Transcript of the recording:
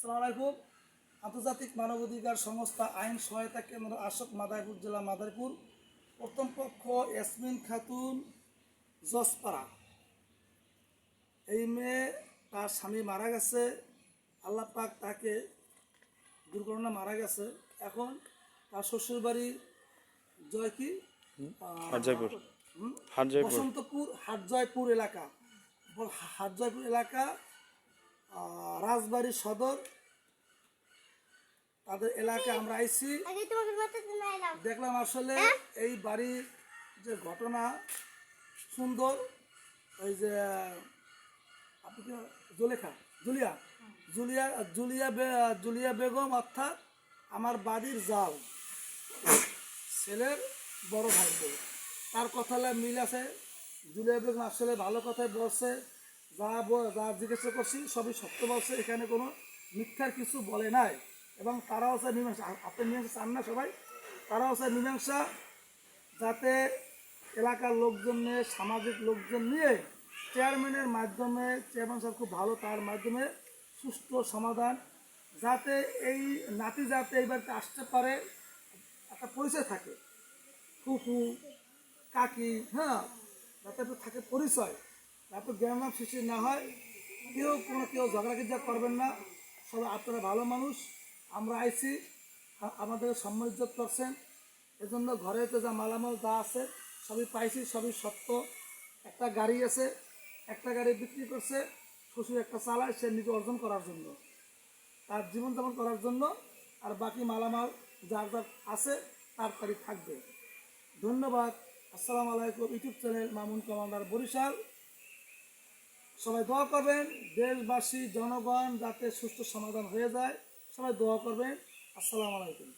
আসসালামু আলাইকুম। আন্তর্জাতিক মানবাধিকার সংস্থা আইন সহায়তা কেন্দ্র আশক মাদারীপুর জেলা মাদারীপুর। প্রথম পক্ষ ইয়াসমিন খাতুন জসপাড়া। এই মেয়ে তার স্বামী মারা গেছে, আল্লাহ পাক তাকে দুর্ঘটনা মারা গেছে। এখন তার শ্বশুরবাড়ি বসন্তপুর হাটজয়পুর এলাকা, রাজবাড়ী সদর। তাদের এলাকায় আমরা আইছি, দেখলাম আসলে এই বাড়ির যে ঘটনা সুন্দর। ওই যে আপনি জুলিয়া বেগম অর্থাৎ আমার বাড়ির জাল ছেলের বড় ভাই বউ, তার কথা মিল আছে। জুলিয়া বেগম আসলে ভালো কথাই বলছে, যা জিজ্ঞাসা করছি সবই সত্য বলছে, এখানে কোনো মিথ্যার কিছু বলে নাই। এবং তারা হচ্ছে মীমাংসা, আপনি মীমাংসা চান না সবাই, তারা হচ্ছে মীমাংসা, যাতে এলাকার লোকজন নিয়ে, সামাজিক লোকজন নিয়ে চেয়ারম্যানের মাধ্যমে, চেয়ারম্যান সাহেব খুব ভালো, তার মাধ্যমে সুষ্ঠু সমাধান, যাতে এই নাতি যাতে এই বাড়িতে আসতে পারে, একটা পরিচয় থাকে, ফুফু কাকি, হ্যাঁ, যাতে থাকে পরিচয়, যাতে জ্ঞান সৃষ্টি না হয়। কেউ ঝগড়া করবেন না, সবাই আপনারা ভালো মানুষ। আমরা আইছি, আমাদের সম্মানিত করছেন, এজন্য ঘরেতে যা মালামাল যা আছে সবই পাইছি, সবই সত্য। একটা গাড়ি আছে, একটা গাড়ি বিক্রি করছে, শ্বশুর একটা চালায়, সে নিজে অর্জন করার জন্য, তার জীবনযাপন করার জন্য, আর বাকি মালামাল যার যার আছে তার তারিখ থাকবে। ধন্যবাদ। আসসালামু আলাইকুম। YouTube channel Mamun commander Barishal. সবাই দোয়া করবেন, দেশবাসী জনগণ যাতে সুষ্ঠু সমাধান হয়ে যায়, সবাই দোয়া করবেন। আসসালামু আলাইকুম।